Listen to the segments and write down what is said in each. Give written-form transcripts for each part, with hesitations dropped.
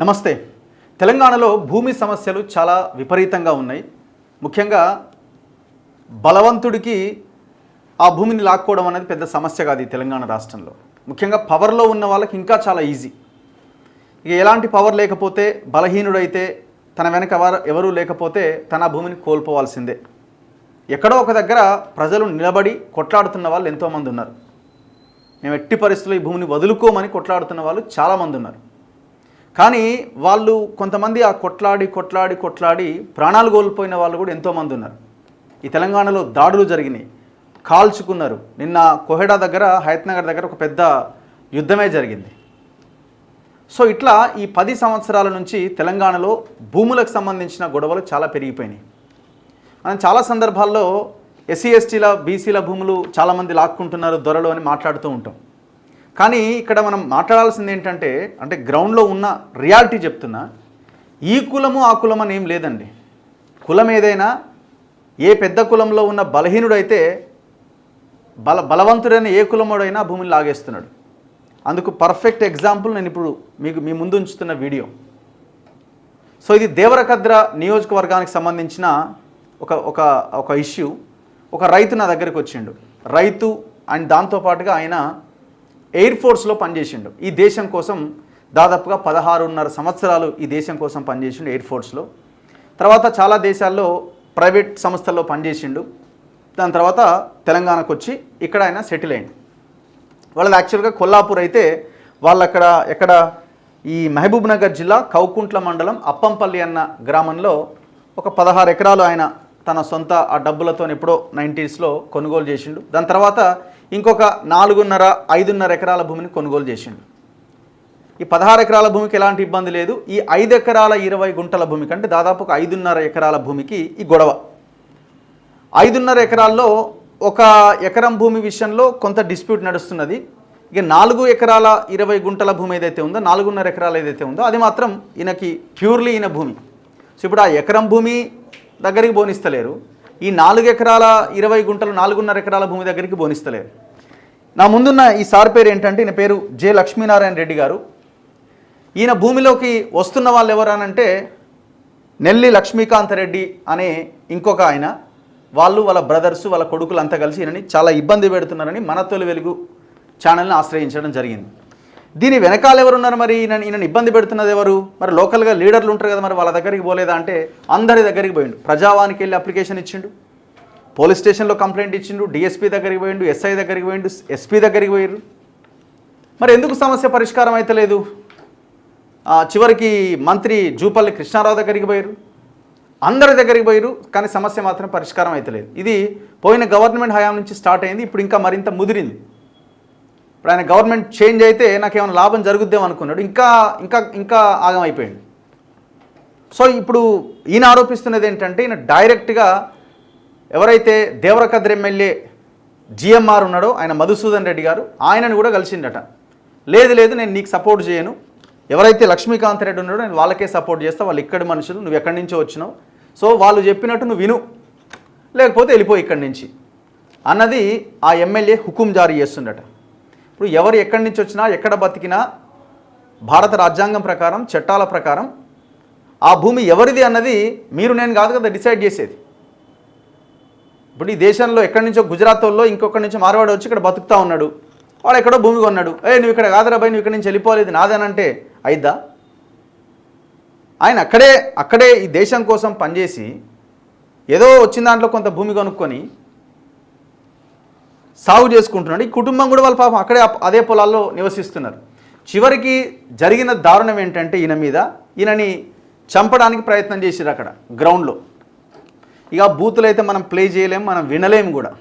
నమస్తే. తెలంగాణలో భూమి సమస్యలు చాలా విపరీతంగా ఉన్నాయి. ముఖ్యంగా బలవంతుడికి ఆ భూమిని లాక్కోవడం అనేది పెద్ద సమస్య కాదు ఈ తెలంగాణ రాష్ట్రంలో. ముఖ్యంగా పవర్లో ఉన్న వాళ్ళకి ఇంకా చాలా ఈజీ. ఇక ఎలాంటి పవర్ లేకపోతే, బలహీనుడైతే, తన వెనక ఎవరూ లేకపోతే తన భూమిని కోల్పోవాల్సిందే. ఎక్కడో ఒక దగ్గర ప్రజలు నిలబడి కొట్లాడుతున్న వాళ్ళు ఎంతోమంది ఉన్నారు. మేము ఎట్టి పరిస్థితుల్లో ఈ భూమిని వదులుకోమని కొట్లాడుతున్న వాళ్ళు చాలామంది ఉన్నారు. కానీ వాళ్ళు కొంతమంది ఆ కొట్లాడి ప్రాణాలు కోల్పోయిన వాళ్ళు కూడా ఎంతోమంది ఉన్నారు. ఈ తెలంగాణలో దాడులు జరిగినాయి, కాల్చుకున్నారు. నిన్న కోహెడా దగ్గర, హయత్నగర్ దగ్గర ఒక పెద్ద యుద్ధమే జరిగింది. సో ఇట్లా ఈ 10 సంవత్సరాల నుంచి తెలంగాణలో భూములకు సంబంధించిన గొడవలు చాలా పెరిగిపోయినాయి. మనం చాలా సందర్భాల్లో ఎస్సీ ఎస్టీల బీసీల భూములు చాలామంది లాక్కుంటున్నారు దొరలు అని మాట్లాడుతూ ఉంటాం. కానీ ఇక్కడ మనం మాట్లాడాల్సింది ఏంటంటే, గ్రౌండ్లో ఉన్న రియాలిటీ చెప్తున్నా. ఈ కులము ఆ కులం అని ఏం లేదండి. కులం ఏదైనా, ఏ పెద్ద కులంలో ఉన్న బలహీనుడైతే బలవంతుడైన ఏ కులముడైనా భూమిని లాగేస్తున్నాడు. అందుకు పర్ఫెక్ట్ ఎగ్జాంపుల్ నేను ఇప్పుడు మీ ముందు ఉంచుతున్న వీడియో. సో ఇది దేవరకద్ర నియోజకవర్గానికి సంబంధించిన ఒక ఇష్యూ. ఒక రైతు నా దగ్గరికి వచ్చిండు. రైతు అండ్ దాంతోపాటుగా ఆయన ఎయిర్ ఫోర్స్లో పనిచేసిండు. ఈ దేశం కోసం దాదాపుగా 16.5 సంవత్సరాలు ఈ దేశం కోసం పనిచేసిండు ఎయిర్ ఫోర్స్లో. తర్వాత చాలా దేశాల్లో ప్రైవేట్ సంస్థల్లో పనిచేసిండు. దాని తర్వాత తెలంగాణకు వచ్చి ఇక్కడ ఆయన సెటిల్ అయ్యిండు. వాళ్ళది యాక్చువల్గా కొల్లాపూర్ అయితే, వాళ్ళు ఎక్కడ ఈ మహబూబ్ నగర్ జిల్లా కౌకుంట్ల మండలం అప్పంపల్లి అన్న గ్రామంలో ఒక 16 ఎకరాలు ఆయన తన సొంత ఆ డబ్బులతో ఎప్పుడో 90sలో కొనుగోలు చేసిండు. దాని తర్వాత ఇంకొక 4.5 ఎకరాల భూమిని కొనుగోలు చేసిండు. ఈ 16 ఎకరాల భూమికి ఎలాంటి ఇబ్బంది లేదు. ఈ 5 ఎకరాల 20 గుంటల భూమికి, అంటే దాదాపు ఒక 5.5 ఎకరాల భూమికి ఈ గొడవ. 5.5 ఎకరాల్లో ఒక ఎకరం భూమి విషయంలో కొంత డిస్ప్యూట్ నడుస్తున్నది. ఇక 4 ఎకరాల 20 గుంటల భూమి ఏదైతే ఉందో, 4.5 ఎకరాలు ఏదైతే ఉందో, అది మాత్రం ఈయనకి ప్యూర్లీ ఈయన భూమి. సో ఇప్పుడు ఆ ఎకరం భూమి దగ్గరికి బోనిస్తలేరు. ఈ 4 ఎకరాల 20 గుంటలు 4.5 ఎకరాల భూమి దగ్గరికి బోనిస్తలేరు. నా ముందున్న ఈ సార్ పేరు ఏంటంటే, ఈయన పేరు జె లక్ష్మీనారాయణ రెడ్డి గారు. ఈయన భూమిలోకి వస్తున్న వాళ్ళు ఎవరనంటే నెల్లి లక్ష్మీకాంత్ రెడ్డి అనే ఇంకొక ఆయన. వాళ్ళ బ్రదర్స్, వాళ్ళ కొడుకులు అంతా కలిసి ఈయనని చాలా ఇబ్బంది పెడుతున్నారని మన తొలి వెలుగు ఛానల్ని ఆశ్రయించడం జరిగింది. దీని వెనకాల ఎవరున్నారు? మరి ఈయనని ఇబ్బంది పెడుతున్నది ఎవరు? మరి లోకల్గా లీడర్లు ఉంటారు కదా, మరి వాళ్ళ దగ్గరికి పోలేదా అంటే అందరి దగ్గరికి పోయిండు. ప్రజావానికి వెళ్ళి అప్లికేషన్ ఇచ్చిండు, పోలీస్ స్టేషన్లో కంప్లైంట్ ఇచ్చిండు, డిఎస్పీ దగ్గరికి పోయిండు, ఎస్ఐ దగ్గరికి పోయిండు, ఎస్పీ దగ్గరికి పోయారు. మరి ఎందుకు సమస్య పరిష్కారం అయితే లేదు? చివరికి మంత్రి జూపల్లి కృష్ణారావు దగ్గరికి పోయారు, అందరి దగ్గరికి పోయారు, కానీ సమస్య మాత్రం పరిష్కారం అయితే లేదు. ఇది పోయిన గవర్నమెంట్ హయాం నుంచి స్టార్ట్ అయింది. ఇప్పుడు ఇంకా మరింత ముదిరింది. ఇప్పుడు ఆయన గవర్నమెంట్ చేంజ్ అయితే నాకేమైనా లాభం జరుగుద్దేమో అనుకున్నాడు. ఇంకా ఆగమైపోయింది. సో ఇప్పుడు ఈయన ఆరోపిస్తున్నది ఏంటంటే, ఈయన డైరెక్ట్గా ఎవరైతే దేవరకద్ర ఎమ్మెల్యే జిఎంఆర్ ఉన్నాడో, ఆయన మధుసూదన్ రెడ్డి గారు, ఆయనను కూడా కలిసిండట. లేదు నేను నీకు సపోర్ట్ చేయను, ఎవరైతే లక్ష్మీకాంత్ రెడ్డి ఉన్నాడో నేను వాళ్ళకే సపోర్ట్ చేస్తా, వాళ్ళు ఇక్కడి మనుషులు, నువ్వు ఎక్కడి నుంచో వచ్చినావు, సో వాళ్ళు చెప్పినట్టు నువ్వు విను, లేకపోతే వెళ్ళిపోయి ఇక్కడి నుంచి అన్నది ఆ ఎమ్మెల్యే హుకుం జారీ చేస్తుండట. ఇప్పుడు ఎవరు ఎక్కడి నుంచి వచ్చినా, ఎక్కడ బతికినా, భారత రాజ్యాంగం ప్రకారం, చట్టాల ప్రకారం ఆ భూమి ఎవరిది అన్నది మీరు నేను కాదు కదా డిసైడ్ చేసేది. ఇప్పుడు ఈ దేశంలో ఎక్కడి నుంచో గుజరాత్ వాళ్ళు, ఇంకొకటి నుంచి మార్వాడి వచ్చి ఇక్కడ బతుకుతా ఉన్నాడు, వాడు ఎక్కడో భూమి కొన్నాడు, నువ్వు ఇక్కడ కాదురా భయ్, నువ్వు ఇక్కడి నుంచి వెళ్ళిపోలేదు నాదేనంటే అయిద్దా? ఆయన అక్కడే ఈ దేశం కోసం పనిచేసి ఏదో వచ్చిన దాంట్లో కొంత భూమి కొనుక్కొని సాగు చేసుకుంటున్నాడు. ఈ కుటుంబం కూడా వాళ్ళ పాపం అక్కడే అదే పొలాల్లో నివసిస్తున్నారు. చివరికి జరిగిన దారుణం ఏంటంటే, ఈయనని చంపడానికి ప్రయత్నం చేసిరు అక్కడ గ్రౌండ్లో. ఇక బూతులు అయితే మనం ప్లే చేయలేము, మనం వినలేము కూడా.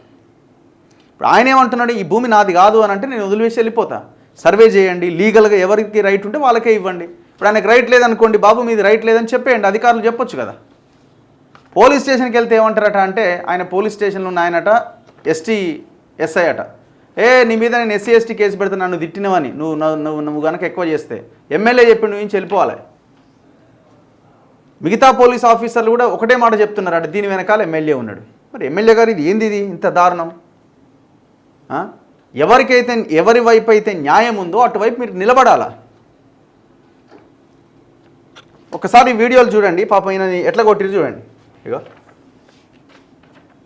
ఇప్పుడు ఆయన ఏమంటున్నాడు, ఈ భూమి నాది కాదు అని అంటే నేను వదిలివేసి వెళ్ళిపోతా, సర్వే చేయండి, లీగల్గా ఎవరికి రైట్ ఉంటే వాళ్ళకే ఇవ్వండి. ఇప్పుడు ఆయనకు రైట్ లేదనుకోండి, బాబు మీది రైట్ లేదని చెప్పేయండి, అధికారులు చెప్పొచ్చు కదా. పోలీస్ స్టేషన్కి వెళ్తే ఏమంటారట అంటే, ఆయన పోలీస్ స్టేషన్లో ఉన్న ఆయనట ఎస్ఐ అట, నీ మీద నేను ఎస్సీ ఎస్టీ కేసు పెడతా, నన్ను తిట్టినవని, నువ్వు కనుక ఎక్కువ చేస్తే ఎమ్మెల్యే చెప్పి నువ్వు నుంచి వెళ్ళిపోవాలి. మిగతా పోలీస్ ఆఫీసర్లు కూడా ఒకటే మాట చెప్తున్నారు అంటే, దీని వెనకాల ఎమ్మెల్యే ఉన్నాడు. మరి ఎమ్మెల్యే గారు ఇది ఏంది, ఇది ఇంత దారుణం? ఎవరి వైపు అయితే న్యాయం ఉందో అటువైపు మీరు నిలబడాలా. ఒకసారి వీడియోలు చూడండి. పాపం ఈయనని ఎట్లా కొట్టిరు చూడండి. ఇగో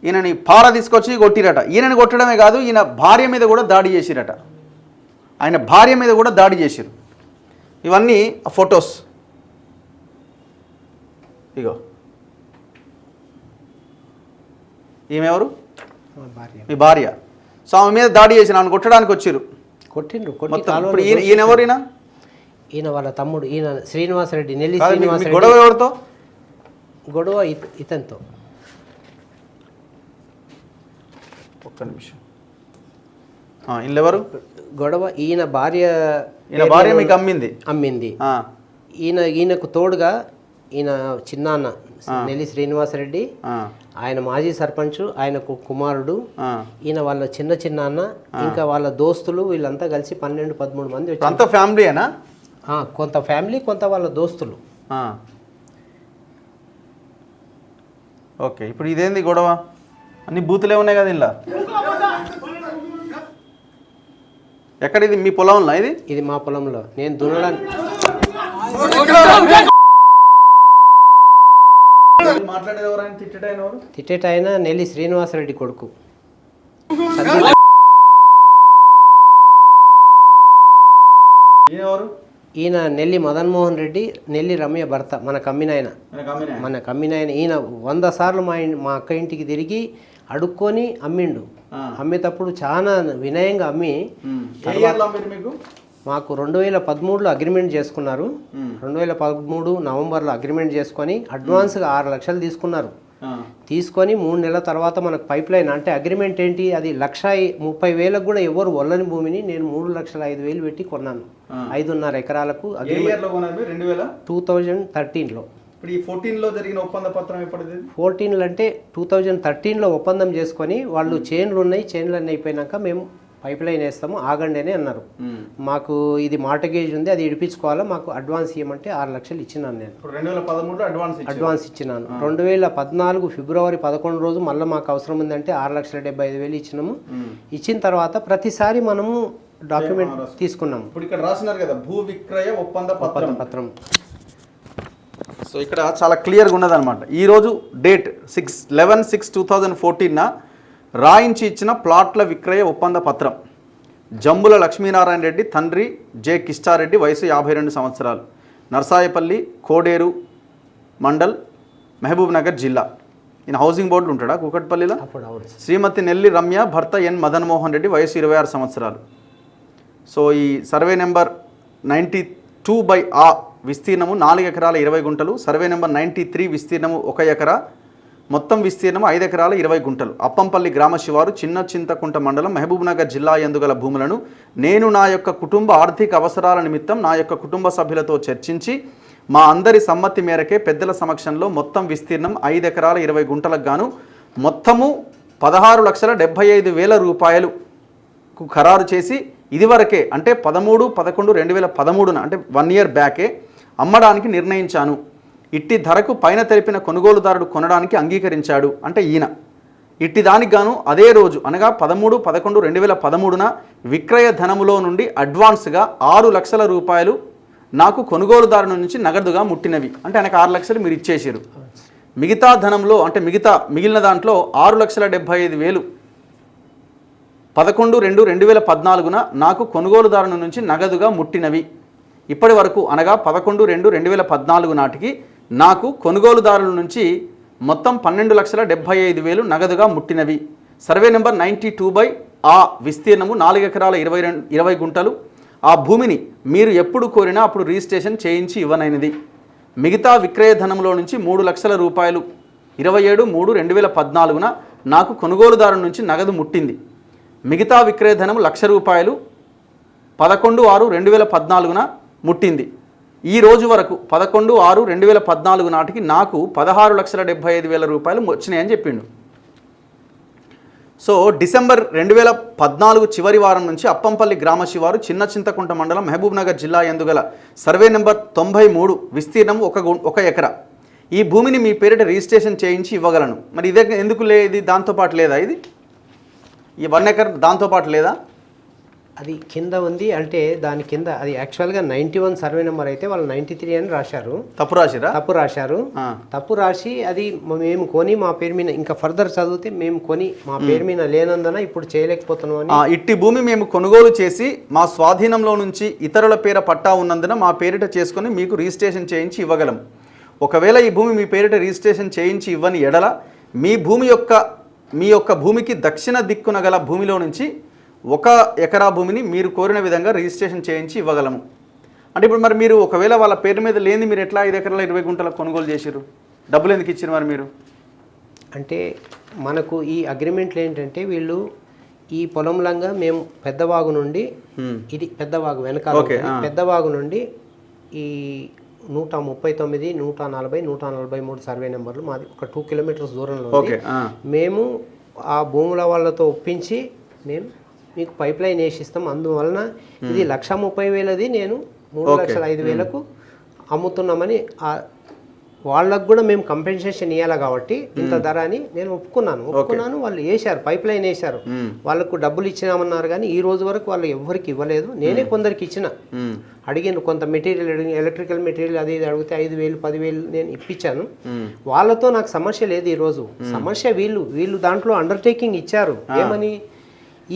ఈయనని పార తీసుకొచ్చి కొట్టిరట. ఈయనని కొట్టడమే కాదు, ఈయన భార్య మీద కూడా దాడి చేసిరట. ఆయన భార్య మీద కూడా దాడి చేసిరు. ఇవన్నీ ఫొటోస్. ఇగో ఈమె ఎవరు? మీ భార్య. సో ఆమె మీద దాడి చేసిన ఆమెను కొట్టడానికి వచ్చిరు. కొట్టిండ్రు. ఇప్పుడు ఈయన ఎవరు? ఈయన వాళ్ళ తమ్ముడు. ఈయన శ్రీనివాసరెడ్డి, నెల్లి గొడవ శ్రీనివాసరెడ్డి. ఎవరితో గొడవ? ఇతనితో. ఒక్క నిమిషం. వీళ్ళెవరు? గొడవ ఈయన భార్య. ఈయన భార్య మీకు అమ్మింది. ఈయనకు తోడుగా ఈయన చిన్నాన్న నెల్లి శ్రీనివాసరెడ్డి, ఆయన మాజీ సర్పంచ్, ఆయనకు కుమారుడు, ఈయన వాళ్ళ చిన్నాన్న, ఇంకా వాళ్ళ దోస్తులు, వీళ్ళంతా కలిసి 12-13 మంది వచ్చారు. అంత ఫ్యామిలీనా? కొంత ఫ్యామిలీ, కొంత వాళ్ళ దోస్తులు. ఓకే, ఇప్పుడు ఇదేంది గొడవ? అన్ని బూతులే ఉన్నాయి కదా ఇలా. ఎక్కడ ఇది? మీ పొలంలో? ఇది మా పొలంలో. నేను దున్నడానికి తిట్టేటాయన నెల్లి శ్రీనివాసరెడ్డి కొడుకు. ఈయన నెల్లి మదన్మోహన్ రెడ్డి, నెల్లి రమ్య భర్త, మన కమ్మినాయన. ఈయన 100 సార్లు మా అక్క ఇంటికి తిరిగి అడుక్కొని అమ్మిండు. అమ్మేటప్పుడు చాలా వినయంగా అమ్మి, మాకు 2013లో అగ్రిమెంట్ చేసుకున్నారు. 2013 నవంబర్లో అగ్రిమెంట్ చేసుకొని అడ్వాన్స్గా 6 లక్షలు తీసుకున్నారు. తీసుకొని 3 నెలల తర్వాత మనకు పైప్ లైన్, అంటే అగ్రిమెంట్ ఏంటి, అది 1,30,000 కూడా ఎవరు వల్లని భూమిని నేను 3,05,000 పెట్టి కొన్నాను. 5.5 ఎకరాలకు. 2013లో. ఇప్పుడు ఈ 14లో జరిగిన ఒప్పంద పత్రం ఎప్పటిది? 14 అంటే 2013లో ఒప్పందం చేసుకొని, వాళ్ళు చైన్లు అన్నీ అయిపోయినాక మేము పైప్ లైన్ వేస్తాము ఆగండి అని అన్నారు. మాకు ఇది మార్టగేజ్ ఉంది, అది ఇడిపించుకోవాలా, మాకు అడ్వాన్స్ ఇవ్వమంటే 6 లక్షలు ఇచ్చినాను. నేను 2013లో అడ్వాన్స్ ఇచ్చినాను. 2014 ఫిబ్రవరి 11 రోజు మళ్ళీ మాకు అవసరం ఉందంటే 6,75,000 ఇచ్చినాము. ఇచ్చిన తర్వాత ప్రతిసారి మనము డాక్యుమెంట్ తీసుకున్నాము. ఇప్పుడు ఇక్కడ రాసినారు కదా, భూ విక్రయ ఒప్పంద పత్రం. సో ఇక్కడ చాలా క్లియర్గా ఉన్నదన్నమాట. ఈరోజు డేట్ 11/6/2014 రాయించి ఇచ్చిన ప్లాట్ల విక్రయ ఒప్పంద పత్రం. జంబుల లక్ష్మీనారాయణ రెడ్డి, తండ్రి జె కిష్టారెడ్డి, వయసు 52 సంవత్సరాలు, నర్సాయపల్లి, కోడేరు మండల్, మహబూబ్ నగర్ జిల్లా. ఈయన హౌసింగ్ బోర్డులు ఉంటాడా కూకట్పల్లిలో? శ్రీమతి నెల్లి రమ్య, భర్త ఎన్ మదన్మోహన్ రెడ్డి, వయసు 26 సంవత్సరాలు. సో ఈ సర్వే నెంబర్ 92/A విస్తీర్ణము 4 ఎకరాల 20 గుంటలు, సర్వే నెంబర్ 93 విస్తీర్ణము 1 ఎకరా, మొత్తం విస్తీర్ణము 5 ఎకరాల 20 గుంటలు. అప్పంపల్లి గ్రామ శివారు, చిన్న చింతకుంట మండలం, మహబూబ్నగర్ జిల్లా యందుగల భూములను నేను నా యొక్క కుటుంబ ఆర్థిక అవసరాల నిమిత్తం నా యొక్క కుటుంబ సభ్యులతో చర్చించి మా అందరి సమ్మతి మేరకే పెద్దల సమక్షంలో మొత్తం విస్తీర్ణం 5 ఎకరాల 20 గుంటలకు గాను మొత్తము 16,75,000 రూపాయలకు ఖరారు చేసి ఇదివరకే అంటే 13/11/2013 అంటే 1 ఇయర్ బ్యాకే అమ్మడానికి నిర్ణయించాను. ఇట్టి ధరకు పైన తెలిపిన కొనుగోలుదారుడు కొనడానికి అంగీకరించాడు. అంటే ఈయన ఇట్టి దానికి గాను అదే రోజు అనగా 13/11/2013 విక్రయ ధనములో నుండి అడ్వాన్స్గా 6 లక్షల రూపాయలు నాకు కొనుగోలుదారు నుంచి నగదుగా ముట్టినవి. అంటే ఆయనకు 6 లక్షలు మీరు ఇచ్చేసారు. మిగతా ధనంలో అంటే మిగిలిన దాంట్లో 6,75,000 11/2/2014 నాకు కొనుగోలుదారు నుంచి నగదుగా ముట్టినవి. ఇప్పటి వరకు అనగా 11/2/2014 నాటికి నాకు కొనుగోలుదారుల నుంచి మొత్తం 12,75,000 నగదుగా ముట్టినవి. సర్వే నెంబర్ 92/A విస్తీర్ణము 4 ఎకరాల 20 గుంటలు. ఆ భూమిని మీరు ఎప్పుడు కోరినా అప్పుడు రిజిస్ట్రేషన్ చేయించి ఇవ్వనైనది. మిగతా విక్రయ ధనంలో నుంచి 3 లక్షల రూపాయలు 27/3/2014 నాకు కొనుగోలుదారు నుంచి నగదు ముట్టింది. మిగతా విక్రయ ధనం 1,00,000 రూపాయలు 11/6/2014 ముట్టింది. ఈ రోజు వరకు 11/6/2014 నాటికి నాకు 16,75,000 రూపాయలు వచ్చినాయని చెప్పిండు. సో డిసెంబర్ 2014 చివరి వారం నుంచి అప్పంపల్లి గ్రామ శివారు, చిన్న చింతకుంట మండలం, మహబూబ్ నగర్ జిల్లా యందుగల సర్వే నెంబర్ 93 విస్తీర్ణం 1 ఎకరా ఈ భూమిని మీ పేరిట రిజిస్ట్రేషన్ చేయించి ఇవ్వగలను. మరి ఇదే ఎందుకు ఇది దాంతోపాటు లేదా? ఇది ఈ 1 ఎకర్ దాంతోపాటు లేదా? అది కింద ఉంది అంటే దాని కింద అది యాక్చువల్గా 91 సర్వే నెంబర్ అయితే వాళ్ళు 93 అని రాశారు. తప్పు రాసిరా? తప్పు రాశారు. తప్పు రాసి అది మేము కొని మా పేరు మీద ఇంకా ఫర్దర్ చదివితే మేము కొని మా పేరు మీద లేనందున ఇప్పుడు చేయలేకపోతున్నాం అని. ఇట్టి భూమి మేము కొనుగోలు చేసి మా స్వాధీనంలో నుంచి ఇతరుల పేర పట్టా ఉన్నందున మా పేరిట చేసుకొని మీకు రిజిస్ట్రేషన్ చేయించి ఇవ్వగలం. ఒకవేళ ఈ భూమి మీ పేరిట రిజిస్ట్రేషన్ చేయించి ఇవ్వని ఎడల మీ యొక్క భూమికి దక్షిణ దిక్కున గల భూమిలో నుంచి 1 ఎకరా భూమిని మీరు కోరిన విధంగా రిజిస్ట్రేషన్ చేయించి ఇవ్వగలము. అంటే ఇప్పుడు మరి మీరు ఒకవేళ వాళ్ళ పేరు మీద లేని మీరు ఎట్లా 5 ఎకరాల 20 గుంటలకు కొనుగోలు చేశారు? డబ్బులు ఎందుకు ఇచ్చారు మరి మీరు? అంటే మనకు ఈ అగ్రిమెంట్లు ఏంటంటే వీళ్ళు ఈ పొలంలంగా మేము పెద్దవాగు నుండి ఇది పెద్దవాగు వెనకాల పెద్దవాగు నుండి ఈ 139, 140, 143 సర్వే నెంబర్లు మాది ఒక 2 కిలోమీటర్స్ దూరంలో ఉంది. మేము ఆ భూముల వాళ్ళతో ఒప్పించి మేము మీకు పైప్ లైన్ వేసిస్తాం. అందువలన ఇది 1,30,000ది నేను 3,05,000కు అమ్ముతున్నామని వాళ్ళకు కూడా మేము కంపెన్సేషన్ ఇవ్వాలి కాబట్టి ఇంత ధర అని నేను ఒప్పుకున్నాను. వాళ్ళు వేశారు, పైప్ లైన్ వేశారు. వాళ్ళకు డబ్బులు ఇచ్చినామన్నారు కానీ ఈ రోజు వరకు వాళ్ళు ఎవరికి ఇవ్వలేదు. నేనే కొందరికి ఇచ్చిన, అడిగిన కొంత మెటీరియల్ ఎలక్ట్రికల్ మెటీరియల్ అది ఇది అడిగితే 5,000, 10,000 నేను ఇప్పించాను. వాళ్ళతో నాకు సమస్య లేదు. ఈరోజు సమస్య వీళ్ళు దాంట్లో అండర్టేకింగ్ ఇచ్చారు ఏమని,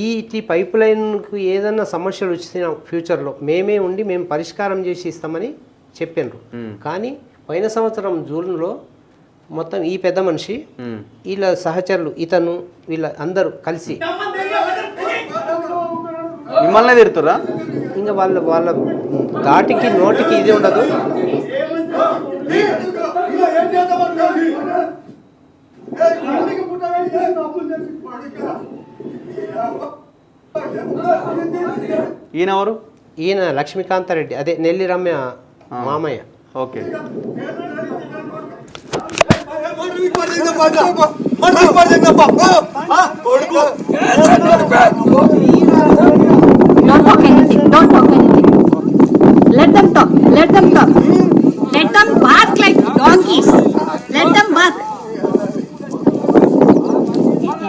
ఈ పైప్ లైన్కు ఏదన్నా సమస్యలు వచ్చిన ఫ్యూచర్లో మేమే ఉండి మేము పరిష్కారం చేసి ఇస్తామని చెప్పారు. కానీ పోయిన సంవత్సరం జూన్లో మొత్తం ఈ పెద్ద మనిషి వీళ్ళ సహచరులు ఇతను వీళ్ళ అందరూ కలిసి మిమ్మల్ని తిడుతురా? ఇంకా వాళ్ళ దాటికి నోటికి ఇది ఉండదు. ఈయన ఎవరు? ఈయన లక్ష్మీకాంతారెడ్డి, అదే నెల్లి రమ్య మామయ్య. Okay. Don't talk anything. Let them talk. Let them bark like donkeys. Let them bark.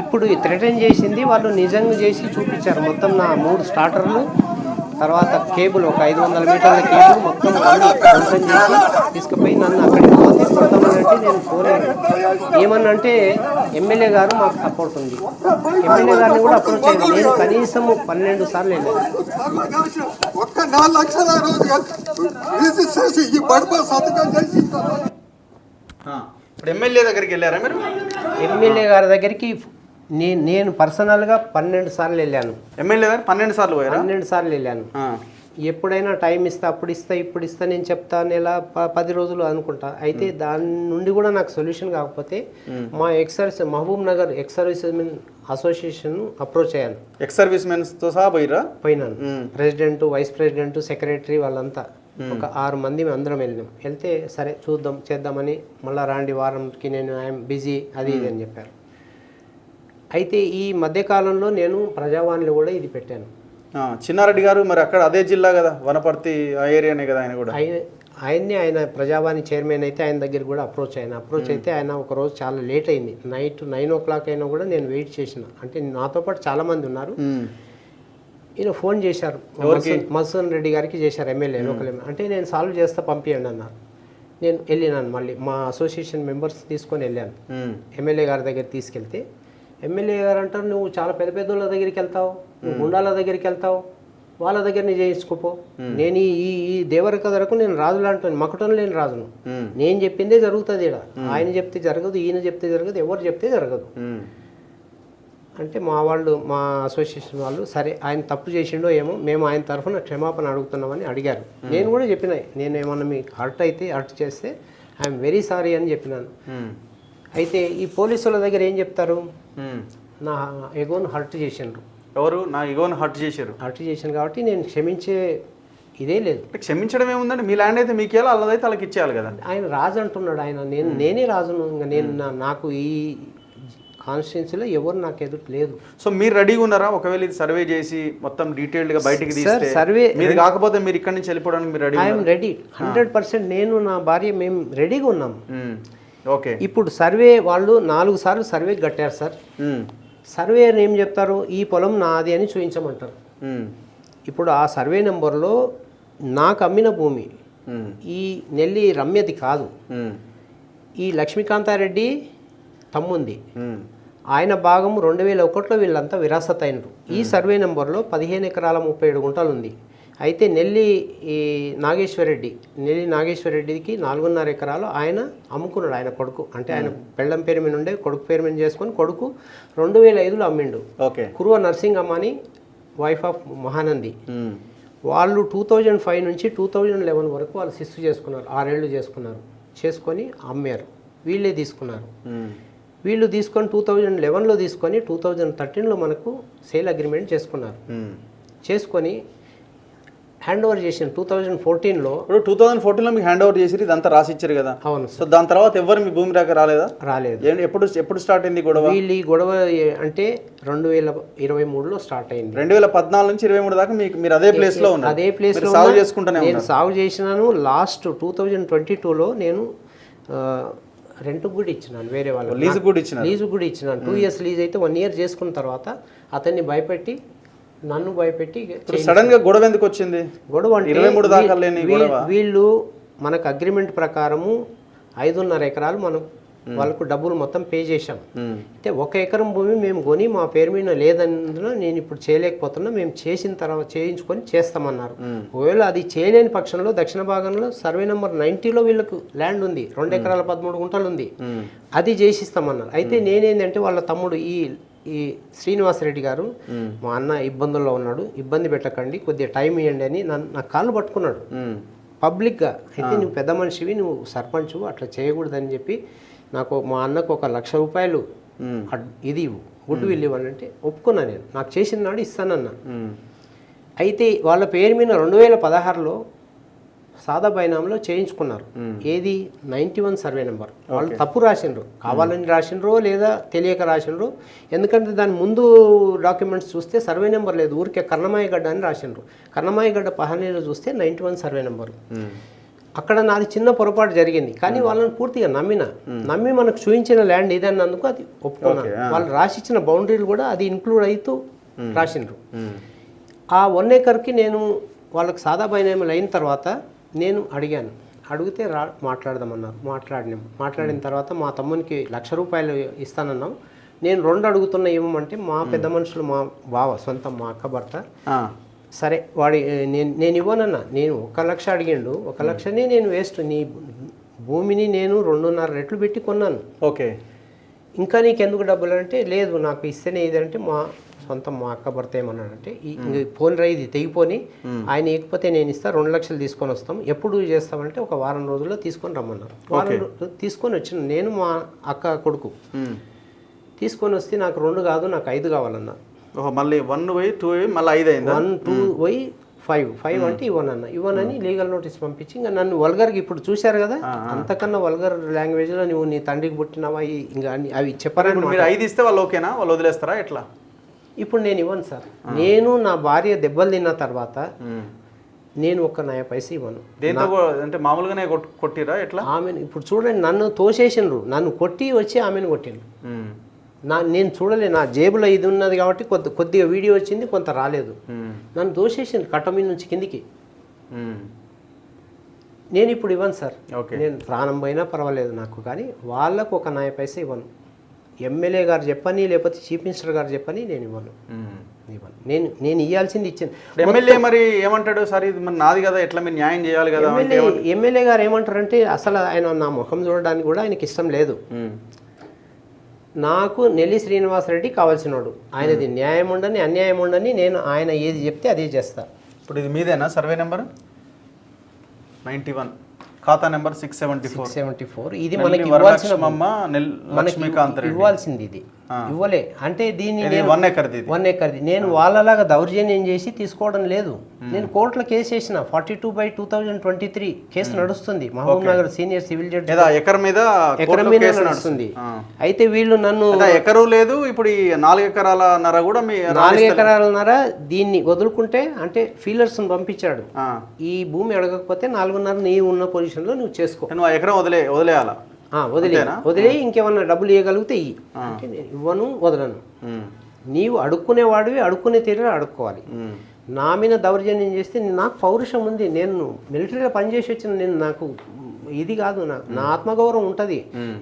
ఇప్పుడు థ్రెటన్ చేసింది వాళ్ళు నిజంగా చేసి చూపించారు. మొత్తం నా 3 స్టార్టర్లు, తర్వాత కేబుల్ ఒక 500 మీటర్ల కేబుల్ మొత్తం థ్రెటన్ చేసి తీసుకుపోయి నన్ను అక్కడికి కొడతామనంటే నేను పోలేదు. ఏమన్నంటే ఎమ్మెల్యే గారు మాకు సపోర్ట్ ఉంది, ఎమ్మెల్యే గారిని కూడా అప్రోచ్ అయ్యింది. నేను కనీసం 12 సార్లు వెళ్ళాను. ఇప్పుడు ఎమ్మెల్యే దగ్గరికి వెళ్ళారా మీరు? ఎమ్మెల్యే గారి దగ్గరికి నేను పర్సనల్గా 12 సార్లు వెళ్ళాను. ఎమ్మెల్యే గారు 12 సార్లు పోయారా? 12 సార్లు వెళ్ళాను. ఎప్పుడైనా టైం ఇస్తా, అప్పుడు ఇస్తా, ఇప్పుడు ఇస్తా, నేను చెప్తా, నెల 10 రోజులు అనుకుంటా. అయితే దాని నుండి కూడా నాకు సొల్యూషన్ కాకపోతే మా Mahabubnagar ex service men association approach అయ్యాను. ఎక్స్ సర్వీస్ మెన్స్తో సహా పోయినాను. ప్రెసిడెంట్, వైస్ ప్రెసిడెంట్, సెక్రటరీ వాళ్ళంతా ఒక 6 మంది అందరం వెళ్ళినాం. వెళ్తే సరే చూద్దాం చేద్దామని, మళ్ళీ రాండి వారంకి నేను ఐఎమ్ బిజీ అది ఇది అని చెప్పారు. అయితే ఈ మధ్యకాలంలో నేను ప్రజావాణిలో కూడా ఇది పెట్టాను. చిన్నారెడ్డి గారు మరి అక్కడ అదే జిల్లా కదా, వనపర్తి ఆ ఏరియానే కదా ఆయన కూడా. ఆయన ప్రజావాణి చైర్మన్ అయితే ఆయన దగ్గర కూడా అప్రోచ్ అయితే ఆయన ఒకరోజు చాలా లేట్ అయింది. నైట్ 9 o'clock అయినా కూడా నేను వెయిట్ చేసిన. అంటే నాతో పాటు చాలామంది ఉన్నారు. ఈయన ఫోన్ చేశారు, మధుసూదన్ రెడ్డి గారికి చేశారు, ఎమ్మెల్యే లోకల్. అంటే నేను సాల్వ్ చేస్తా పంపించండి అన్నారు. నేను వెళ్ళినాను, మళ్ళీ మా అసోసియేషన్ మెంబర్స్ తీసుకొని వెళ్ళాను. ఎమ్మెల్యే గారి దగ్గర తీసుకెళ్తే ఎమ్మెల్యే గారు అంటారు, నువ్వు చాలా పెద్ద పెద్దోళ్ళ దగ్గరికి వెళ్తావు, నువ్వు గుండాల దగ్గరికి వెళ్తావు, వాళ్ళ దగ్గరనే చేయించుకోపో. నేను ఈ దేవరకథలకు నేను రాజులు అంటాను, మకుటం లేని రాజును. నేను చెప్పిందే జరుగుతుంది ఇక్కడ. ఆయన చెప్తే జరగదు, ఈయన చెప్తే జరగదు, ఎవరు చెప్తే జరగదు. అంటే మా అసోసియేషన్ వాళ్ళు సరే ఆయన తప్పు చేసిండో ఏమో, మేము ఆయన తరఫున క్షమాపణ అడుగుతున్నామని అడిగారు. నేను కూడా చెప్పిన, నేను ఏమన్నా మీకు హర్ట్ చేస్తే ఐఎమ్ వెరీ సారీ అని చెప్పినాను. అయితే ఈ పోలీసుల దగ్గర ఏం చెప్తారు, నా ఎగోను హర్ట్ చేసిండ్రు. ఎవరు నా ఎగోను హర్ట్ చేశాను కాబట్టి నేను క్షమించే ఇదే లేదు. క్షమించడం ఏముందండి, మీ ల్యాండ్ అయితే మీకు ఇవ్వాలి, వాళ్ళదైతే వాళ్ళకి ఇచ్చేయాలి కదా. ఆయన రాజు అంటున్నాడు. ఆయన నేనే రాజును, ఇంకా నేను నాకు ఈ కాన్స్టిట్యున్సీలో ఎవరు నాకు ఎదురు లేదు. సో మీరు రెడీగా ఉన్నారా? ఒకవేళ ఇది సర్వే చేసి మొత్తం డీటెయిల్డ్గా బయటికి తీస్తే సర్వే మీరు కాకపోతే మీరు ఇక్కడి నుంచి వెళ్ళిపోవడానికి మీరు రెడీ? I'm ready 100%. నేను నా భార్య మేము రెడీగా ఉన్నాం. ఓకే. ఇప్పుడు సర్వే వాళ్ళు 4 సార్లు సర్వే కట్టారు సార్. సర్వేయర్ ఏం చెప్తారు, ఈ పొలం నాది అని చూపించమంటారు. ఇప్పుడు ఆ సర్వే నెంబర్లో నాకు అమ్మిన భూమి ఈ నెల్లి రమ్యది కాదు, ఈ లక్ష్మీకాంతారెడ్డి తమ్ముంది, ఆయన భాగము 2001లో వీళ్ళంతా విరాసత్ అయినరు. ఈ సర్వే నెంబర్లో 15 ఎకరాల 37 గుంటలు ఉంది. అయితే నెల్లి నాగేశ్వరరెడ్డికి 4.5 ఎకరాలు ఆయన అమ్ముకున్నాడు, ఆయన కొడుకు. అంటే ఆయన పెళ్ళం పేరు మీద ఉండే కొడుకు పేరు మీద చేసుకొని కొడుకు 2005లో అమ్మిండు. ఓకే. కురువ నర్సింగమ్మ అని వైఫ్ ఆఫ్ మహానంది. వాళ్ళు 2005 నుంచి 2011 వరకు వాళ్ళు శిస్తు చేసుకున్నారు, 6 ఏళ్ళు చేసుకొని అమ్మారు. వీళ్ళే తీసుకున్నారు. వీళ్ళు తీసుకొని 2011లో తీసుకొని 2013లో మనకు సేల్ అగ్రిమెంట్ చేసుకొని హ్యాండ్ ఓవర్ చేసిన 2014లో. ఇప్పుడు 2014లో మీకు హ్యాండ్ ఓవర్ చేసి ఇదంతా రాసి ఇచ్చారు కదా. అవును. సో దాని తర్వాత ఎవరు మీ భూమి దాకా రాలేదు. ఎప్పుడు స్టార్ట్ అయింది గొడవ? వీళ్ళు ఈ గొడవ అంటే 2023లో స్టార్ట్ అయింది. 2014 నుంచి 23 దాకా మీరు అదే ప్లేస్ లో ఉన్నారు. అదే ప్లేస్ లో సాగు చేసుకుంటానే నేను సాగు చేసినాను. లాస్ట్ 2022లో నేను రెంట్ కూడా ఇచ్చినాను, వేరే వాళ్ళు లీజు కూడా ఇచ్చినాను. 2 years లీజ్ అయితే 1 year చేసుకున్న తర్వాత అతన్ని నన్ను భయపెట్టి సడన్ గా గొడవ ఎందుకు వచ్చింది? గొడవ అంటే 23 దాకా లేని గొడవ. వీళ్ళు మనకు అగ్రిమెంట్ ప్రకారము 5.5 ఎకరాలు మనం వాళ్ళకు డబ్బులు మొత్తం పే చేశాం. అయితే 1 ఎకరం భూమి మేము కొని మా పేరు మీద లేదన్న నేను ఇప్పుడు చేయలేకపోతున్నా, మేము చేసిన తర్వాత చేయించుకొని చేస్తామన్నారు. ఒకవేళ అది చేయలేని పక్షంలో దక్షిణ భాగంలో సర్వే నెంబర్ 90లో వీళ్ళకు ల్యాండ్ ఉంది, 2 ఎకరాల 13 గుంటలు ఉంది, అది చేసిస్తామన్నారు. అయితే నేనేంటంటే వాళ్ళ తమ్ముడు ఈ శ్రీనివాసరెడ్డి గారు, మా అన్న ఇబ్బందుల్లో ఉన్నాడు, ఇబ్బంది పెట్టకండి, కొద్దిగా టైం ఇవ్వండి అని నా కాళ్ళు పట్టుకున్నాడు పబ్లిక్గా. అయితే నువ్వు పెద్ద మనిషివి, నువ్వు సర్పంచ్, అట్లా చేయకూడదని చెప్పి మా అన్నకు 1 లక్ష రూపాయలు ఇది గుడ్ విల్ ఇవ్వాలంటే ఒప్పుకున్నా. నేను నాకు చేసిన నాడు ఇస్తానన్నా. అయితే వాళ్ళ పేరు మీద 2016లో సాదా బైనాంలో చేయించుకున్నారు. ఏది 91 సర్వే నెంబర్. వాళ్ళు తప్పు రాసిండ్రు, కావాలని రాసిండ్రో లేదా తెలియక రాసిండ్రు. ఎందుకంటే దాని ముందు డాక్యుమెంట్స్ చూస్తే సర్వే నెంబర్ లేదు, ఊరికే కర్ణమాయగడ్డ అని రాసిండ్రు. కర్ణమాయగడ్డ పహనీలో చూస్తే 91 సర్వే నెంబర్. అక్కడ నాది చిన్న పొరపాటు జరిగింది, కానీ వాళ్ళని పూర్తిగా నమ్మి మనకు చూపించిన ల్యాండ్ ఇదన్నందుకు అది ఒప్పుకున్నాను. వాళ్ళు రాసిచ్చిన బౌండరీలు కూడా అది ఇంక్లూడ్ అవుతూ రాసిండ్రు. ఆ 1 ఎకర్కి నేను వాళ్ళకి సాదా బైనామీలు అయిన తర్వాత నేను అడిగితే మాట్లాడదామన్నారు. మాట్లాడిన తర్వాత మా తమ్మునికి 1 లక్ష రూపాయలు ఇస్తానన్నాం. నేను 2 అడుగుతున్నా ఇవ్వమంటే మా పెద్ద మనుషులు, మా బావ సొంతం, మా అక్క భర్త, సరే నేను ఇవ్వనన్నా. నేను 1 లక్ష అడిగిండు, 1 లక్షనే నేను వేస్ట్, నీ భూమిని నేను 2.5 రెట్లు పెట్టి కొన్నాను, ఓకే, ఇంకా నీకెందుకు డబ్బులు అంటే, లేదు నాకు ఇస్తేనే ఇదంటే మా సొంతం మా అక్క భర్త ఏమన్నాడంటే, పోని రా ఇది తెగిపోని, ఆయన ఇకపోతే నేను ఇస్తా, 2 లక్షలు తీసుకొని వస్తాం, ఎప్పుడు చేస్తామంటే 1 వారం రోజుల్లో తీసుకొని రమ్మన్నారు. తీసుకొని వచ్చిన నేను మా అక్క కొడుకు తీసుకొని వస్తే నాకు 2 కాదు నాకు 5 కావాలన్నా. మళ్ళీ 1 పోయి 2 మళ్ళీ 5 అయింది. 1 2 పోయి 5 అంటే ఇవ్వనని లీగల్ నోటీస్ పంపించి ఇంకా నన్ను వల్గర్కి, ఇప్పుడు చూశారు కదా, అంతకన్నా వల్గర్ లాంగ్వేజ్లో నువ్వు నీ తండ్రికి పుట్టినవా ఇంకా అవి చెప్పారని. మీరు 5 ఇస్తే వాళ్ళు ఓకేనా, వాళ్ళు వదిలేస్తారా ఎట్లా? ఇప్పుడు నేను ఇవ్వను సార్. నేను నా భార్య దెబ్బలు తిన్న తర్వాత నేను 1 నయ పైసా ఇవ్వను. దేంతో అంటే మామూలుగానే కొట్టిరా ఎట్లా? ఆమెను ఇప్పుడు చూడండి, నన్ను తోసేసిండ్రు, నన్ను కొట్టి వచ్చి ఆమెను కొట్టిండ్రు. నేను చూడలే, నా జేబులో ఇది ఉన్నది కాబట్టి కొద్దిగా వీడియో వచ్చింది, కొంత రాలేదు. నన్ను దోషేసింది కట్ట మీద నుంచి కిందికి. నేను ఇప్పుడు ఇవ్వను సార్, నేను ప్రాణం పోయినా పర్వాలేదు నాకు, కానీ వాళ్ళకు 1 నయ పైసా ఇవ్వను. ఎమ్మెల్యే గారు చెప్పని లేకపోతే చీఫ్ మినిస్టర్ గారు చెప్పని నేను ఇవ్వను. నేను ఇవ్వాల్సింది ఇచ్చాను. ఎమ్మెల్యే మరి ఏమంటాడు, సరే ఇది మరి నాది కదా, ఎట్లా మీరు న్యాయం చేయాలి కదా. ఎమ్మెల్యే గారు ఏమంటారంటే, అసలు ఆయన నా ముఖం చూడడానికి కూడా ఆయనకి ఇష్టం లేదు. నాకు నెల్లి శ్రీనివాసరెడ్డి కావాల్సినోడు, ఆయనది న్యాయం ఉండని అన్యాయం ఉండని, నేను ఆయన ఏది చెప్తే అదే చేస్తా. ఇప్పుడు ఇది మీదేనా సర్వే నెంబర్ 91, ఖాతా నెంబర్ 674. ఇది మనకి ఇవ్వాల్సింది, ఇది ఇవ్వలే అంటే దీన్ని 1 ఎకర్ది నేను వాళ్ళలాగా దౌర్జన్యం చేసి తీసుకోవడం లేదు. నేను కోర్టులో కేసు వేసిన 42/2023 కేసు నడుస్తుంది. Mahabubnagar senior civil judge ఎకరం మీద నడుస్తుంది. అయితే వీళ్ళు నన్ను ఎకరు లేదు, ఇప్పుడు 4 ఎకరాలన్నర కూడా 4 ఎకరాలన్నర దీన్ని వదులుకుంటే అంటే ఫీలర్స్ పంపించాడు. ఈ భూమి అడగకపోతే 4.5 నీ ఉన్న పొజిషన్ లో నువ్వు చేసుకో, నువ్వు ఎకరం వదిలే ఇంకేమన్నా డబ్బులు ఇవ్వగలిగితే ఇవ్వి అంటే నేను ఇవ్వను, వదలను. నీవు అడుక్కునేవాడివి, అడుక్కునే తీరు అడుక్కోవాలి. నా మీద దౌర్జన్యం చేస్తే నాకు పౌరుషం ఉంది, నేను మిలిటరీలో పనిచేసి వచ్చిన, నేను నాకు ఇది కాదు, నా ఆత్మగౌరవం ఉంటుంది.